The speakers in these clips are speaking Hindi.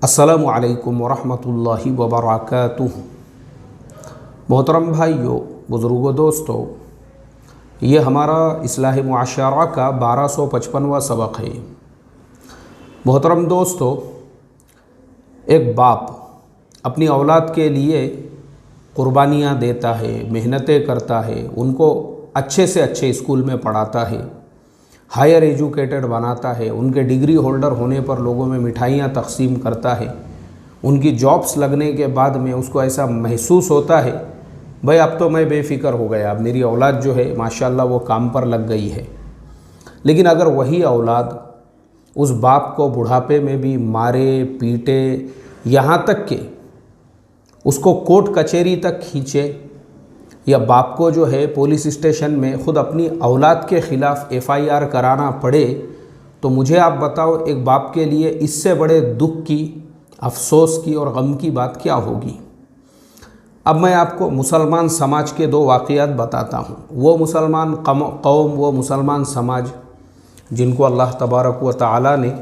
अस्सलामु अलैकुम वरहमतुल्लाहि वबरकातुहू। मोहतरम भाइयों, बुज़ुर्गों, दोस्तों, ये हमारा इस्लाह मुआशरा का 1255वां सबक है। मोहतरम दोस्तों, एक बाप अपनी औलाद के लिए क़ुरबानियाँ देता है, मेहनतें करता है, उनको अच्छे से अच्छे स्कूल में पढ़ाता है, हायर एजुकेटेड बनाता है, उनके डिग्री होल्डर होने पर लोगों में मिठाइयाँ तकसीम करता है। उनकी जॉब्स लगने के बाद में उसको ऐसा महसूस होता है, भाई अब तो मैं बेफ़िक्र हो गया, अब मेरी औलाद जो है माशाल्लाह वो काम पर लग गई है। लेकिन अगर वही औलाद उस बाप को बुढ़ापे में भी मारे पीटे, यहाँ तक कि उसको कोर्ट कचहरी तक खींचे, या बाप को जो है पुलिस स्टेशन में ख़ुद अपनी औलाद के ख़िलाफ़ FIR कराना पड़े, तो मुझे आप बताओ एक बाप के लिए इससे बड़े दुख की, अफसोस की और गम की बात क्या होगी। अब मैं आपको मुसलमान समाज के दो वाक़ियात बताता हूँ। वो मुसलमान कौम, वो मुसलमान समाज जिनको अल्लाह तबारक व तआला ने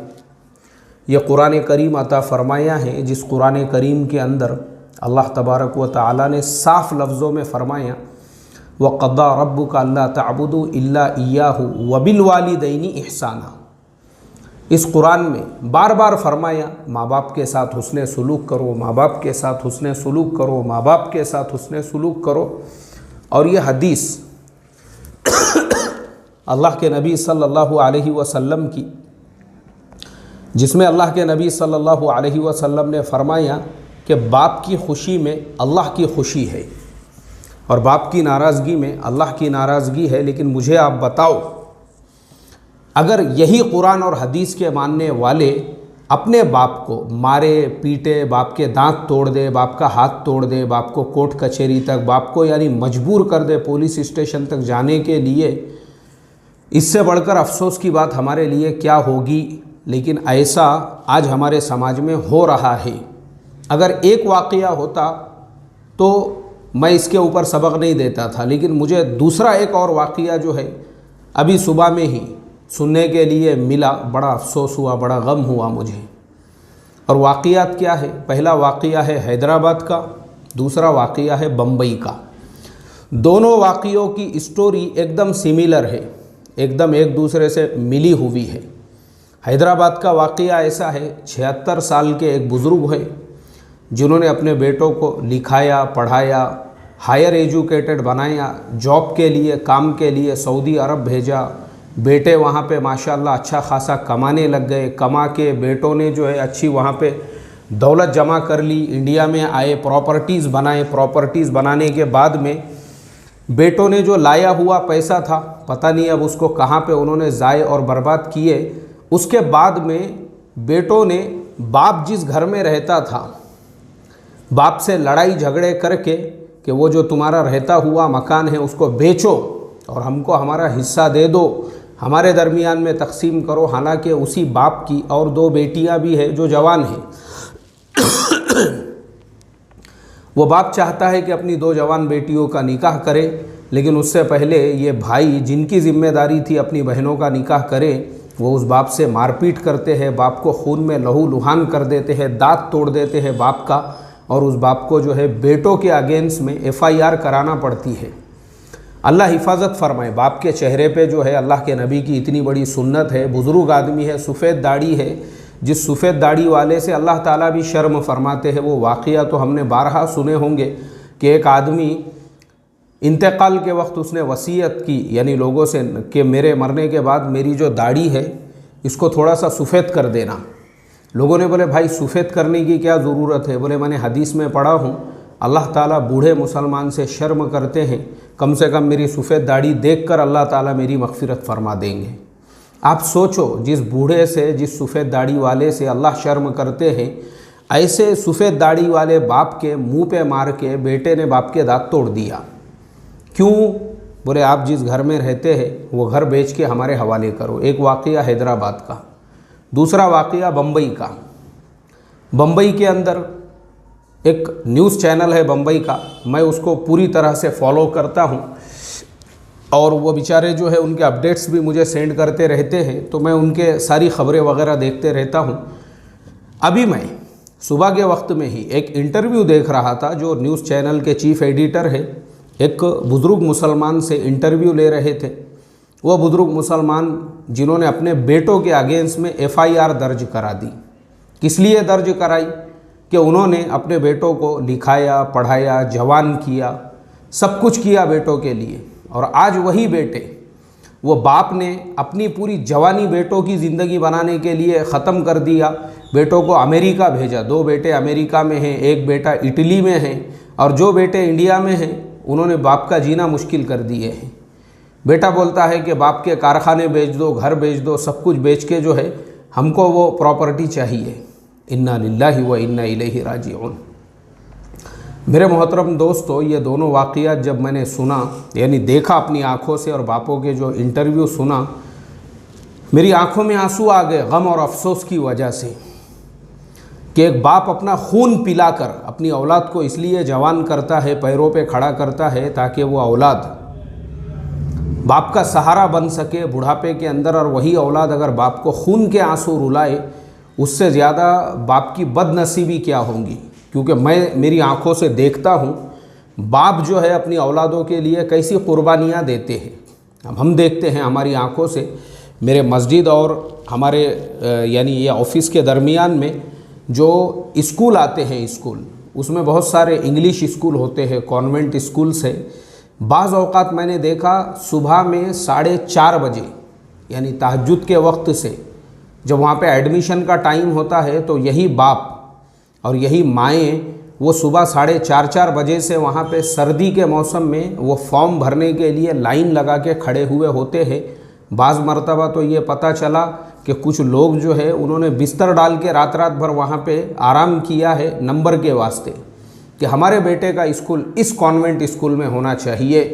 ये कुरान करीम अता फ़रमाया है, जिस कुरान करीम के अंदर अल्लाह तबारक व तआला ने साफ़ लफ्ज़ों में फ़रमाया, वक़द्दा रब्बुका अल्ला तअबुदू इल्ला इय्याहु व बिल वालिदैनि इहसाना। इस कुरान में बार बार फ़रमाया, माँ बाप के साथ हुस्ने सलूक करो, माँ बाप के साथ हुस्ने सलूक करो, माँ बाप के साथ हुस्ने सलूक करो। और ये हदीस अल्लाह के नबी सल्लल्लाहु अलैहि वसल्लम की, जिसमें अल्लाह के नबी सल्लल्लाहु अलैहि वसल्लम ने फ़रमाया कि बाप की खुशी में अल्लाह की खुशी है और बाप की नाराज़गी में अल्लाह की नाराज़गी है। लेकिन मुझे आप बताओ, अगर यही कुरान और हदीस के मानने वाले अपने बाप को मारे पीटे, बाप के दांत तोड़ दे, बाप का हाथ तोड़ दे, बाप को कोर्ट कचहरी तक, बाप को यानी मजबूर कर दे पुलिस स्टेशन तक जाने के लिए, इससे बढ़कर अफसोस की बात हमारे लिए क्या होगी। लेकिन ऐसा आज हमारे समाज में हो रहा है। अगर एक वाक़या होता तो मैं इसके ऊपर सबक नहीं देता था, लेकिन मुझे दूसरा एक और वाक़या जो है अभी सुबह में ही सुनने के लिए मिला, बड़ा अफसोस हुआ, बड़ा गम हुआ मुझे। और वाक़यात क्या है? पहला वाक़या है हैदराबाद का, दूसरा वाक़या है बम्बई का। दोनों वाक़यों की स्टोरी एकदम सिमिलर है, एकदम एक दूसरे से मिली हुई है। हैदराबाद का वाक़या ऐसा है, 76 साल के एक बुज़ुर्ग है जिन्होंने अपने बेटों को लिखाया, पढ़ाया, हायर एजुकेटेड बनाया, जॉब के लिए, काम के लिए सऊदी अरब भेजा। बेटे वहाँ पे माशाल्लाह अच्छा खासा कमाने लग गए। कमा के बेटों ने जो है अच्छी वहाँ पे दौलत जमा कर ली, इंडिया में आए, प्रॉपर्टीज़ बनाए। प्रॉपर्टीज़ बनाने के बाद में बेटों ने जो लाया हुआ पैसा था, पता नहीं अब उसको कहाँ पे उन्होंने ज़ाय और बर्बाद किए। उसके बाद में बेटों ने बाप जिस घर में रहता था, बाप से लड़ाई झगड़े करके कि वो जो तुम्हारा रहता हुआ मकान है उसको बेचो और हमको हमारा हिस्सा दे दो, हमारे दरमियान में तकसीम करो। हालांकि उसी बाप की और दो बेटियां भी हैं जो जवान हैं। वो बाप चाहता है कि अपनी दो जवान बेटियों का निकाह करे, लेकिन उससे पहले ये भाई जिनकी ज़िम्मेदारी थी अपनी बहनों का निकाह करे, वो उस बाप से मारपीट करते हैं, बाप को खून में लहू लुहान कर देते हैं, दांत तोड़ देते हैं बाप का, और उस बाप को जो है बेटों के अगेंस्ट में FIR कराना पड़ती है। अल्लाह हिफाजत फरमाए। बाप के चेहरे पे जो है अल्लाह के नबी की इतनी बड़ी सुन्नत है, बुज़ुर्ग आदमी है, सफ़ेद दाढ़ी है, जिस सफ़ेद दाढ़ी वाले से अल्लाह ताला भी शर्म फरमाते हैं। वो वाक़या तो हमने बारहा सुने होंगे कि एक आदमी इंतकाल के वक्त उसने वसीयत की, यानी लोगों से, कि मेरे मरने के बाद मेरी जो दाढ़ी है इसको थोड़ा सा सफ़ेद कर देना। लोगों ने बोले भाई सफ़ेद करने की क्या ज़रूरत है? बोले मैंने हदीस में पढ़ा हूँ अल्लाह ताला बूढ़े मुसलमान से शर्म करते हैं, कम से कम मेरी सफ़ेद दाढ़ी देखकर अल्लाह ताला मेरी मग़फ़िरत फरमा देंगे। आप सोचो, जिस बूढ़े से, जिस सफ़ेद दाढ़ी वाले से अल्लाह शर्म करते हैं, ऐसे सफ़ेद दाढ़ी वाले बाप के मुँह पे मार के बेटे ने बाप के दांत तोड़ दिया। क्यों? बोले आप जिस घर में रहते हैं वो घर बेच के हमारे हवाले करो। एक वाक़या हैदराबाद का। दूसरा वाक़या बम्बई का। बम्बई के अंदर एक न्यूज़ चैनल है बम्बई का, मैं उसको पूरी तरह से फॉलो करता हूँ और वो बेचारे जो है उनके अपडेट्स भी मुझे सेंड करते रहते हैं, तो मैं उनके सारी ख़बरें वगैरह देखते रहता हूँ। अभी मैं सुबह के वक्त में ही एक इंटरव्यू देख रहा था, जो न्यूज़ चैनल के चीफ एडिटर है, एक बुज़ुर्ग मुसलमान से इंटरव्यू ले रहे थे। वो बुज़ुर्ग मुसलमान जिन्होंने अपने बेटों के अगेंस्ट में FIR दर्ज करा दी। किस लिए दर्ज कराई? कि उन्होंने अपने बेटों को लिखाया, पढ़ाया, जवान किया, सब कुछ किया बेटों के लिए, और आज वही बेटे, वो बाप ने अपनी पूरी जवानी बेटों की ज़िंदगी बनाने के लिए ख़त्म कर दिया। बेटों को अमेरिका भेजा, 2 बेटे अमेरिका में हैं, एक बेटा इटली में है, और जो बेटे इंडिया में हैं उन्होंने बाप का जीना मुश्किल कर दिए हैं। बेटा बोलता है कि बाप के कारखाने बेच दो, घर बेच दो, सब कुछ बेच के जो है हमको वो प्रॉपर्टी चाहिए। इन्ना लिल्लाहि व इन्ना इलैहि राजिऊन। मेरे मोहतरम दोस्तों, ये दोनों वाक़ियात जब मैंने सुना, यानी देखा अपनी आँखों से, और बापों के जो इंटरव्यू सुना, मेरी आँखों में आंसू आ गए गम और अफसोस की वजह से कि एक बाप अपना खून पिलाकर अपनी औलाद को इसलिए जवान करता है, पैरों पे खड़ा करता है, ताकि वो औलाद बाप का सहारा बन सके बुढ़ापे के अंदर। और वही औलाद अगर बाप को खून के आंसू रुलाए, उससे ज़्यादा बाप की बदनसीबी क्या होंगी। क्योंकि मेरी आंखों से देखता हूँ बाप जो है अपनी औलादों के लिए कैसी कुर्बानियाँ देते हैं। अब हम देखते हैं हमारी आंखों से, मेरे मस्जिद और हमारे यानी ये ऑफिस के दरमियान में जो स्कूल आते हैं, स्कूल उसमें बहुत सारे इंग्लिश स्कूल होते हैं, कॉन्वेंट स्कूल्स है। बाज़ औक़ात मैंने देखा सुबह में 4:30 बजे, यानी तहज्जुद के वक्त से जब वहाँ पे एडमिशन का टाइम होता है, तो यही बाप और यही माएँ वो सुबह 4:30 बजे से वहाँ पे सर्दी के मौसम में वो फॉर्म भरने के लिए लाइन लगा के खड़े हुए होते हैं। बाज़ मरतबा तो ये पता चला कि कुछ लोग जो है उन्होंने बिस्तर डाल के रात रात भर वहाँ पे आराम किया है नंबर के वास्ते, कि हमारे बेटे का स्कूल इस कॉन्वेंट स्कूल में होना चाहिए,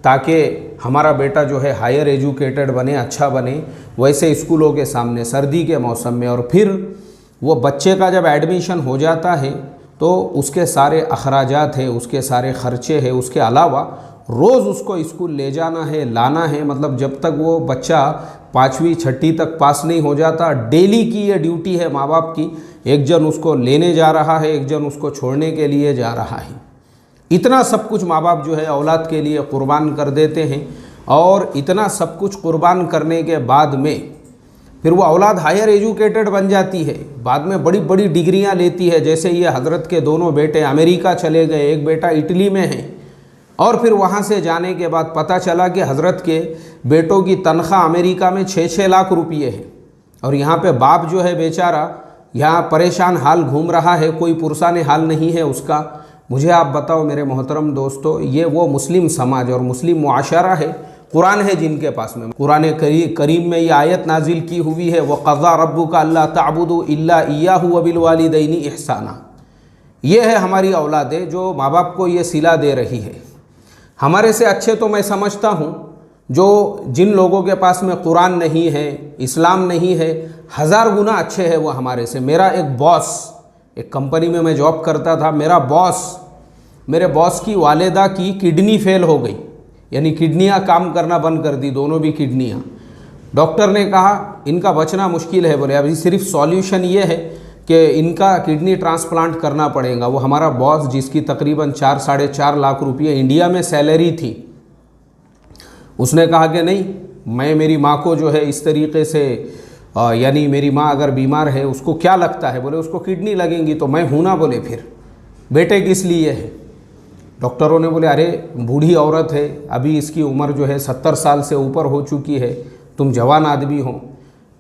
ताकि हमारा बेटा जो है हायर एजुकेटेड बने, अच्छा बने। वैसे स्कूलों के सामने सर्दी के मौसम में, और फिर वो बच्चे का जब एडमिशन हो जाता है तो उसके सारे अखराजात है, उसके सारे ख़र्चे हैं, उसके अलावा रोज़ उसको स्कूल ले जाना है, लाना है। मतलब जब तक वो बच्चा 5वीं 6ठी तक पास नहीं हो जाता, डेली की ये ड्यूटी है माँ बाप की। एक जन उसको लेने जा रहा है, एक जन उसको छोड़ने के लिए जा रहा है। इतना सब कुछ माँ बाप जो है औलाद के लिए कुर्बान कर देते हैं, और इतना सब कुछ कुर्बान करने के बाद में फिर वो औलाद हायर एजुकेटेड बन जाती है, बाद में बड़ी बड़ी डिग्रियां लेती है। जैसे ये हज़रत के दोनों बेटे अमेरिका चले गए, एक बेटा इटली में है, और फिर वहाँ से जाने के बाद पता चला कि हज़रत के बेटों की तनख्वाह अमेरिका में 6-6 लाख रुपये है, और यहाँ पे बाप जो है बेचारा यहाँ परेशान हाल घूम रहा है, कोई पुरसाने हाल नहीं है उसका। मुझे आप बताओ मेरे मोहतरम दोस्तों, ये वो मुस्लिम समाज और मुस्लिम मुआशरा है, कुरान है जिनके पास में, कुरान करीम में ये आयत नाजिल की हुई है, व क़ज़ा रब्बुका अल्ला ताबुदू इल्ला इय्याहु व बिल वालिदैनि इहसाना। ये है हमारी औलादें जो माँ बाप को ये सिला दे रही है। हमारे से अच्छे तो मैं समझता हूँ जो जिन लोगों के पास में कुरान नहीं है, इस्लाम नहीं है, 1000 गुना अच्छे है वो हमारे से। मेरा एक बॉस, एक कंपनी में मैं जॉब करता था, मेरे बॉस की वालिदा की किडनी फेल हो गई, यानी किडनियाँ काम करना बंद कर दी, दोनों भी किडनियाँ। डॉक्टर ने कहा इनका बचना मुश्किल है। बोले अभी सिर्फ सॉल्यूशन ये है कि इनका किडनी ट्रांसप्लांट करना पड़ेगा। वो हमारा बॉस जिसकी तकरीबन 4-4.5 लाख रुपये इंडिया में सैलरी थी, उसने कहा कि नहीं, मैं मेरी माँ को जो है इस तरीके से, यानी मेरी माँ अगर बीमार है उसको क्या लगता है, बोले उसको किडनी लगेंगी, तो मैं हूँ ना। बोले फिर बेटे किस लिए है? डॉक्टरों ने बोले अरे बूढ़ी औरत है, अभी इसकी उम्र जो है 70 साल से ऊपर हो चुकी है, तुम जवान आदमी हो,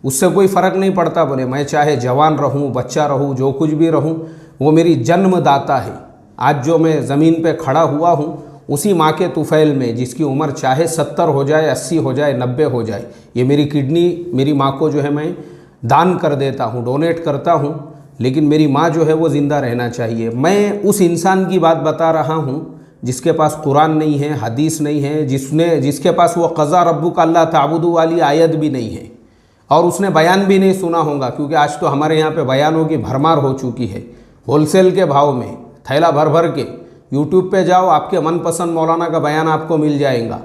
उससे कोई फ़र्क नहीं पड़ता। बोले मैं चाहे जवान रहूं, बच्चा रहूं, जो कुछ भी रहूं, वो मेरी जन्मदाता है। आज जो मैं ज़मीन पे खड़ा हुआ हूं, उसी माँ के तुफ़ैल में, जिसकी उम्र चाहे 70 हो जाए, 80 हो जाए, 90 हो जाए, ये मेरी किडनी मेरी माँ को जो है मैं दान कर देता हूँ, डोनेट करता हूँ, लेकिन मेरी माँ जो है वो ज़िंदा रहना चाहिए। मैं उस इंसान की बात बता रहा हूँ जिसके पास कुरान नहीं है, हदीस नहीं है, जिसके पास वो क़ज़ा रब्बुका अल्ला ताबुदू वाली आयत भी नहीं है, और उसने बयान भी नहीं सुना होगा। क्योंकि आज तो हमारे यहाँ पे बयानों की भरमार हो चुकी है, होलसेल के भाव में थैला भर भर के। यूट्यूब पे जाओ, आपके मनपसंद मौलाना का बयान आपको मिल जाएगा।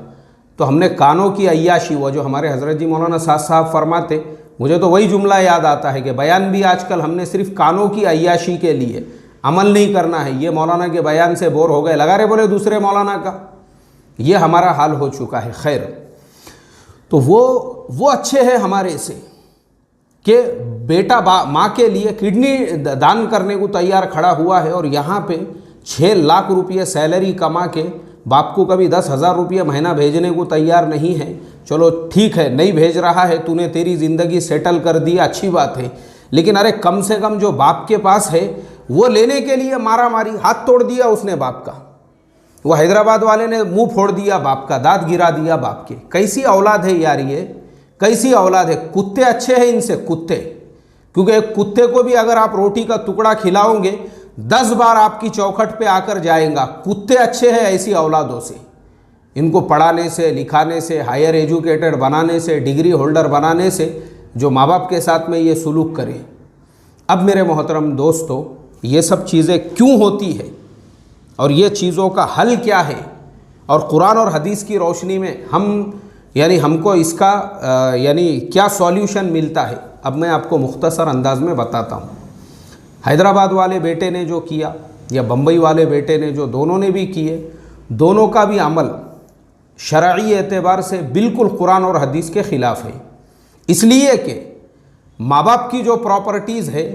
तो हमने कानों की अय्याशी, वो जो हमारे हज़रत जी मौलाना साहब फरमाते, मुझे तो वही जुमला याद आता है कि बयान भी आजकल हमने सिर्फ कानों की अय्याशी के लिए, अमल नहीं करना है। ये मौलाना के बयान से बोर हो गए, लगा रहे बोले दूसरे मौलाना का, ये हमारा हाल हो चुका है। खैर, तो वो अच्छे हैं हमारे से कि बेटा माँ के लिए किडनी दान करने को तैयार खड़ा हुआ है, और यहाँ पे 6 लाख रुपये सैलरी कमा के बाप को कभी 10,000 रुपये महीना भेजने को तैयार नहीं है। चलो ठीक है, नहीं भेज रहा है, तूने तेरी ज़िंदगी सेटल कर दी, अच्छी बात है, लेकिन अरे कम से कम जो बाप के पास है वो लेने के लिए मारा मारी, हाथ तोड़ दिया उसने बाप का। वो हैदराबाद वाले ने मुंह फोड़ दिया बाप का, दांत गिरा दिया बाप के। कैसी औलाद है यार ये, कैसी औलाद है। कुत्ते अच्छे हैं इनसे, कुत्ते, क्योंकि एक कुत्ते को भी अगर आप रोटी का टुकड़ा खिलाओगे 10 बार आपकी चौखट पे आकर जाएगा। कुत्ते अच्छे हैं ऐसी औलादों से। इनको पढ़ाने से, लिखाने से, हायर एजुकेटेड बनाने से, डिग्री होल्डर बनाने से, जो माँ बाप के साथ में ये सुलूक करें। अब मेरे मोहतरम दोस्तों, ये सब चीज़ें क्यों होती है और ये चीज़ों का हल क्या है, और कुरान और हदीस की रोशनी में हमको इसका क्या सॉल्यूशन मिलता है, अब मैं आपको मुख्तसर अंदाज में बताता हूँ। हैदराबाद वाले बेटे ने जो किया या बम्बई वाले बेटे ने जो, दोनों ने भी किए, दोनों का भी अमल शरई एतबार से बिल्कुल कुरान और हदीस के ख़िलाफ़ है। इसलिए कि माँ बाप की जो प्रॉपर्टीज़ है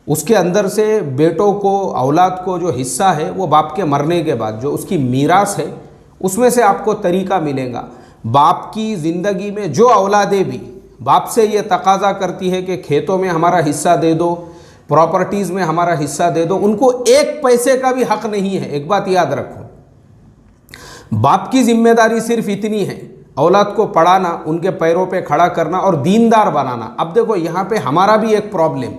उसके अंदर से बेटों को, औलाद को जो हिस्सा है वो बाप के मरने के बाद जो उसकी मीरास है उसमें से आपको तरीका मिलेगा। बाप की ज़िंदगी में जो औलादें भी बाप से ये तकाजा करती है कि खेतों में हमारा हिस्सा दे दो, प्रॉपर्टीज़ में हमारा हिस्सा दे दो, उनको 1 पैसे का भी हक नहीं है। एक बात याद रखो, बाप की जिम्मेदारी सिर्फ इतनी है, औलाद को पढ़ाना, उनके पैरों पे खड़ा करना और दीनदार बनाना। अब देखो यहाँ पे हमारा भी एक प्रॉब्लम,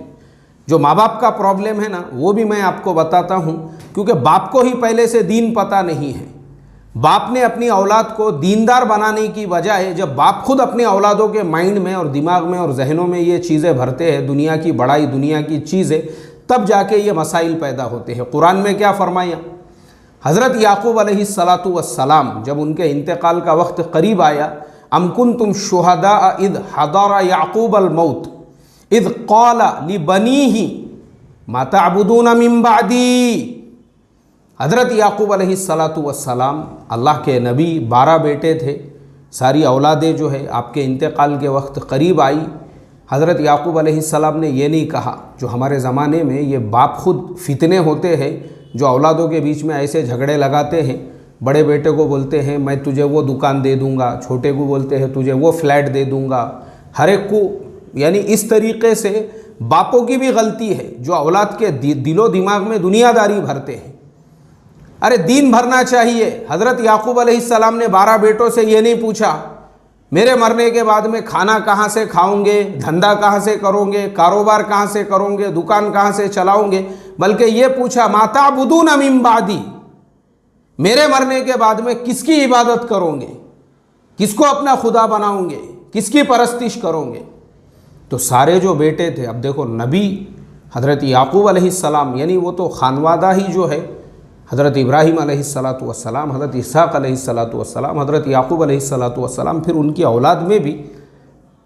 जो माँ बाप का प्रॉब्लम है ना, वो भी मैं आपको बताता हूँ, क्योंकि बाप को ही पहले से दीन पता नहीं है। बाप ने अपनी औलाद को दीनदार बनाने की बजाय, जब बाप खुद अपने औलादों के माइंड में और दिमाग में और जहनों में ये चीज़ें भरते हैं, दुनिया की बड़ाई, दुनिया की चीज़ें, तब जाके ये मसाइल पैदा होते हैं। कुरान में क्या फरमाया, हज़रत याकूब अलैहिस्सलातु वस्सलाम जब उनके इंतकाल का वक्त करीब आया, अम कुंतुम शुहदा इद हदरा याकूब अल मौत इद क़ाला लिबनीही मा तअबुदून मिन बअदी। हज़रत याकूब अलैहिस्सलातु वस्सलाम अल्लाह के नबी, 12 बेटे थे, सारी औलादें जो है आपके इंतकाल के वक्त करीब आई। हज़रत याकूब अलैहिस्सलाम ने ये नहीं कहा, जो हमारे ज़माने में ये बाप खुद फितने होते हैं, जो औलादों के बीच में ऐसे झगड़े लगाते हैं। बड़े बेटे को बोलते हैं मैं तुझे वो दुकान दे दूंगा, छोटे को बोलते हैं तुझे वो फ्लैट दे दूंगा, हर एक को, यानी इस तरीके से बापों की भी गलती है जो औलाद के दिलो दिमाग में दुनियादारी भरते हैं। अरे दीन भरना चाहिए। हज़रत याकूब अलैहिस्सलाम ने 12 बेटों से ये नहीं पूछा मेरे मरने के बाद में खाना कहाँ से खाओगे, धंधा कहाँ से करोगे, कारोबार कहाँ से करोगे, दुकान कहाँ से चलाओगे, बल्कि ये पूछा मा तअबुदून मिन बअदी, मेरे मरने के बाद में किसकी इबादत करोगे, किसको अपना खुदा बनाओगे, किसकी परस्तिश करोगे। तो सारे जो बेटे थे, अब देखो नबी हज़रत याकूब अलैहिस्सलाम, यानी वो तो खानवादा ही जो है, हज़रत इब्राहीम अलैहिस्सलातु वस्सलाम, हज़रत इसहाक़ अलैहिस्सलातु वस्सलाम, हज़रत याकूब अलैहिस्सलातु वस्सलाम, फिर उनकी औलाद में भी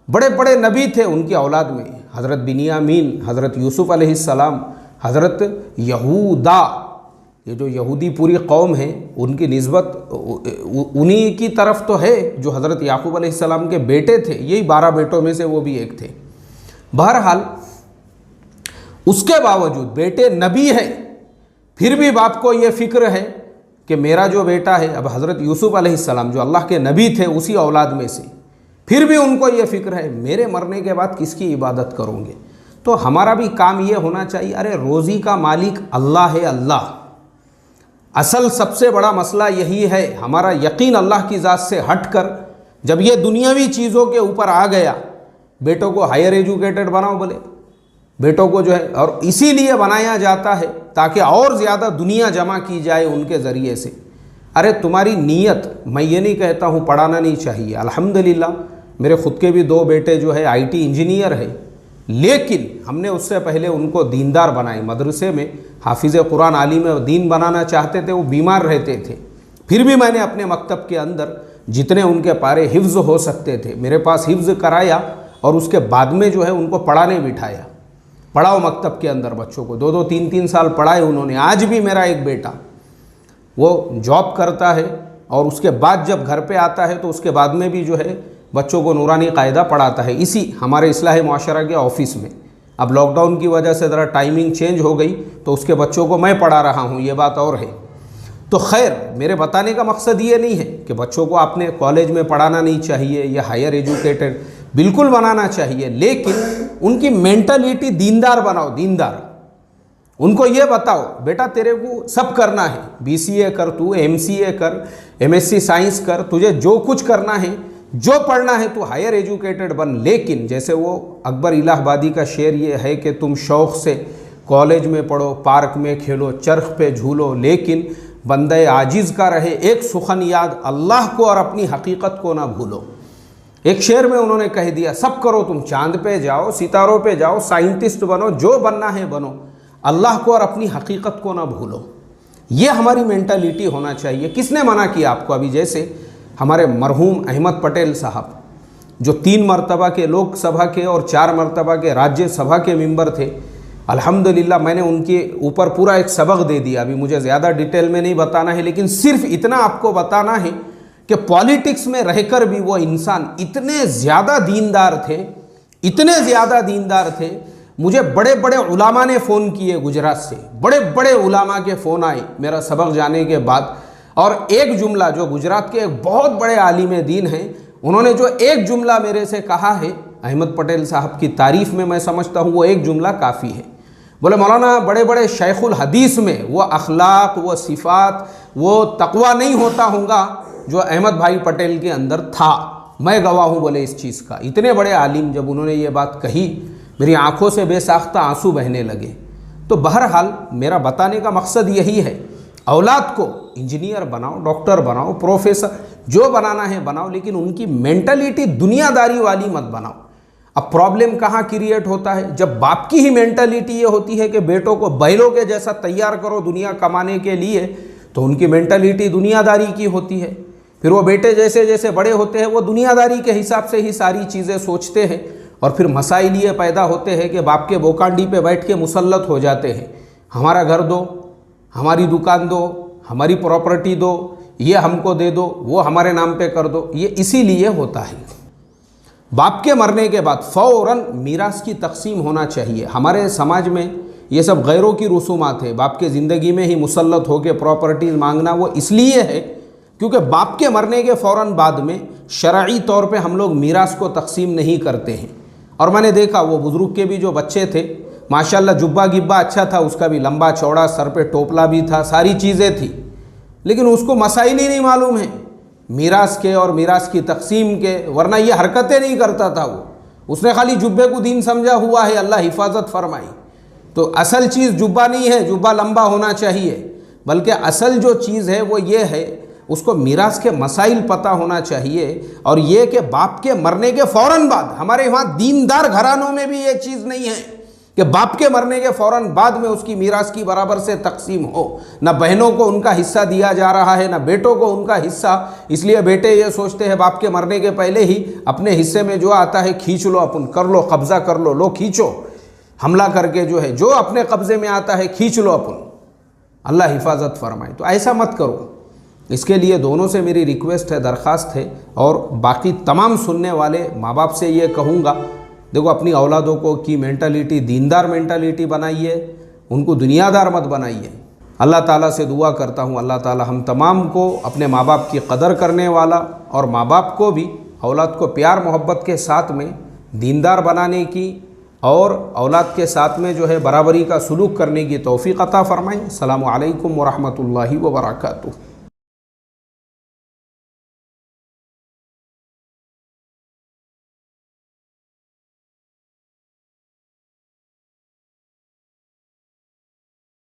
बड़े बड़े नबी थे। उनकी औलाद में हज़रत बिन्यामीन, हज़रत यूसुफ़ अलैहिस्सलाम, हज़रत यहूदा, ये जो यहूदी पूरी कौम है उनकी निस्बत उन्हीं की तरफ तो है जो हज़रत याकूब अलैहिस्सलाम के बेटे थे। यही 12 बेटों में से वो भी एक थे। बहरहाल उसके बावजूद बेटे नबी है, फिर भी बाप को ये फ़िक्र है कि मेरा जो बेटा है, अब हज़रत यूसुफ़ अलैहिस्सलाम जो अल्लाह के नबी थे उसी औलाद में से, फिर भी उनको ये फ़िक्र है मेरे मरने के बाद किसकी इबादत करोगे। तो हमारा भी काम ये होना चाहिए, अरे रोज़ी का मालिक अल्लाह है, अल्लाह। असल सबसे बड़ा मसला यही है, हमारा यकीन अल्लाह की ज़ात से हट कर जब ये दुनियावी चीज़ों के ऊपर आ गया, बेटों को हायर एजुकेटेड बनाओ बोले, बेटों को जो है, और इसीलिए बनाया जाता है ताकि और ज़्यादा दुनिया जमा की जाए उनके ज़रिए से। अरे तुम्हारी नीयत, मैं ये नहीं कहता हूँ पढ़ाना नहीं चाहिए, अल्हम्दुलिल्लाह मेरे ख़ुद के भी 2 बेटे जो है IT इंजीनियर है, लेकिन हमने उससे पहले उनको दीनदार बनाए। मदरसे में हाफिज़ कुरान आलिम दीन बनाना चाहते थे, वो बीमार रहते थे, फिर भी मैंने अपने मकतब के अंदर जितने उनके पारे हिफ्ज़ हो सकते थे मेरे पास हिफ्ज़ कराया, और उसके बाद में जो है उनको पढ़ाने बिठाया। पढ़ाओ मकतब के अंदर बच्चों को, 2-2 3-3 साल पढ़ाए उन्होंने। आज भी मेरा एक बेटा वो जॉब करता है और उसके बाद जब घर पे आता है तो उसके बाद में भी जो है बच्चों को नूरानी कायदा पढ़ाता है, इसी हमारे इस्लाह मुआशरा के ऑफिस में। अब लॉकडाउन की वजह से ज़रा टाइमिंग चेंज हो गई तो उसके बच्चों को मैं पढ़ा रहा हूँ, ये बात और है। तो खैर, मेरे बताने का मकसद ये नहीं है कि बच्चों को आपने कॉलेज में पढ़ाना नहीं चाहिए या हायर एजुकेटेड बिल्कुल बनाना चाहिए, लेकिन उनकी मेंटलिटी दीनदार बनाओ, दीनदार। उनको ये बताओ बेटा तेरे को सब करना है, BCA कर, तू MCA कर, MSc साइंस कर, तुझे जो कुछ करना है, जो पढ़ना है तू हायर एजुकेटेड बन। लेकिन जैसे वो अकबर इलाहाबादी का शेर ये है कि तुम शौक़ से कॉलेज में पढ़ो, पार्क में खेलो, चरख पे झूलो, लेकिन बंदे आजिज़ का रहे एक सुखन याद, अल्लाह को और अपनी हकीकत को ना भूलो। एक शेर में उन्होंने कह दिया सब करो, तुम चांद पे जाओ, सितारों पे जाओ, साइंटिस्ट बनो, जो बनना है बनो, अल्लाह को और अपनी हकीकत को ना भूलो। ये हमारी मेंटालिटी होना चाहिए। किसने मना किया आपको? अभी जैसे हमारे मरहूम अहमद पटेल साहब जो 3 मरतबा के लोकसभा के और 4 मरतबा के राज्यसभा के मेंबर थे, अल्हम्दुलिल्लाह मैंने उनके ऊपर पूरा एक सबक दे दिया। अभी मुझे ज़्यादा डिटेल में नहीं बताना है, लेकिन सिर्फ इतना आपको बताना है कि पॉलिटिक्स में रहकर भी वो इंसान इतने ज़्यादा दीनदार थे, इतने ज़्यादा दीनदार थे। मुझे बड़े बड़े उलामा ने फ़ोन किए गुजरात से, बड़े बड़े उलामा के फ़ोन आए मेरा सबक जाने के बाद, और एक जुमला जो गुजरात के एक बहुत बड़े आलिम दीन हैं, उन्होंने जो एक जुमला मेरे से कहा है अहमद पटेल साहब की तारीफ़ में, मैं समझता हूँ वो एक जुमला काफ़ी है। बोले मौलाना बड़े बड़े शेखुल हदीस में वो अखलाक, वो सिफ़ात, वो तकवा नहीं होता होगा जो अहमद भाई पटेल के अंदर था। मैं गवाह हूँ बोले इस चीज़ का। इतने बड़े आलिम जब उन्होंने ये बात कही, मेरी आंखों से बेसाख्ता आंसू बहने लगे। तो बहरहाल मेरा बताने का मकसद यही है, औलाद को इंजीनियर बनाओ, डॉक्टर बनाओ, प्रोफेसर, जो बनाना है बनाओ, लेकिन उनकी मेंटलिटी दुनियादारी वाली मत बनाओ। अब प्रॉब्लम कहाँ क्रिएट होता है? जब बाप की ही मेंटलिटी ये होती है कि बेटों को बैलों के जैसा तैयार करो दुनिया कमाने के लिए, तो उनकी मेंटलिटी दुनियादारी की होती है। फिर वो बेटे जैसे जैसे बड़े होते हैं वो दुनियादारी के हिसाब से ही सारी चीज़ें सोचते हैं, और फिर मसाइल ये पैदा होते हैं कि बाप के बोकांडी पे बैठ के मुसल्लत हो जाते हैं, हमारा घर दो, हमारी दुकान दो, हमारी प्रॉपर्टी दो, ये हमको दे दो, वो हमारे नाम पे कर दो। ये इसीलिए होता है। बाप के मरने के बाद फ़ौरन मीरास की तकसीम होना चाहिए। हमारे समाज में ये सब गैरों की रसूमात है। बाप के ज़िंदगी में ही मुसल्लत होकर प्रॉपर्टीज़ मांगना वो इसलिए है क्योंकि बाप के मरने के फ़ौरन बाद में शरई तौर पे हम लोग मीरास को तकसीम नहीं करते हैं। और मैंने देखा वो बुज़ुर्ग के भी जो बच्चे थे, माशाल्लाह जुब्बा गिब्बा अच्छा था, उसका भी लंबा चौड़ा, सर पे टोपला भी था, सारी चीज़ें थी, लेकिन उसको मसाइल ही नहीं मालूम है मीरास के और मीरास की तकसीम के, वरना ये हरकतें नहीं करता था वो। उसने खाली जुब्बे को दीन समझा हुआ है, अल्लाह हिफाजत फरमाई। तो असल चीज़ जुब्बा नहीं है, जुब्बा लंबा होना चाहिए, बल्कि असल जो चीज़ है वो ये है उसको मीरास के मसाइल पता होना चाहिए। और ये कि बाप के मरने के फ़ौरन बाद, हमारे यहाँ दीनदार घरानों में भी ये चीज़ नहीं है कि बाप के मरने के फ़ौरन बाद में उसकी मीरास की बराबर से तकसीम हो। ना बहनों को उनका हिस्सा दिया जा रहा है, ना बेटों को उनका हिस्सा। इसलिए बेटे ये सोचते हैं बाप के मरने के पहले ही अपने हिस्से में जो आता है खींच लो, अपन कर लो, कब्ज़ा कर लो, लो खींचो, हमला करके जो है जो अपने कब्ज़े में आता है खींच लो अपन, अल्लाह हिफाजत फरमाए। तो ऐसा मत करो। इसके लिए दोनों से मेरी रिक्वेस्ट है, दरख्वास्त है, और बाकी तमाम सुनने वाले माँ बाप से ये कहूँगा, देखो अपनी औलादों को की मेंटालिटी दीनदार मेंटालिटी बनाइए, उनको दुनियादार मत बनाइए। अल्लाह ताला से दुआ करता हूँ अल्लाह ताला हम तमाम को अपने माँ बाप की कदर करने वाला और माँ बाप को भी औलाद को प्यार मोहब्बत के साथ में दीनदार बनाने की और औलाद के साथ में जो है बराबरी का सलूक करने की तौफ़ीक़ अता फ़रमाएँ। अस्सलामु अलैकुम व रहमतुल्लाहि व बरकातुहू।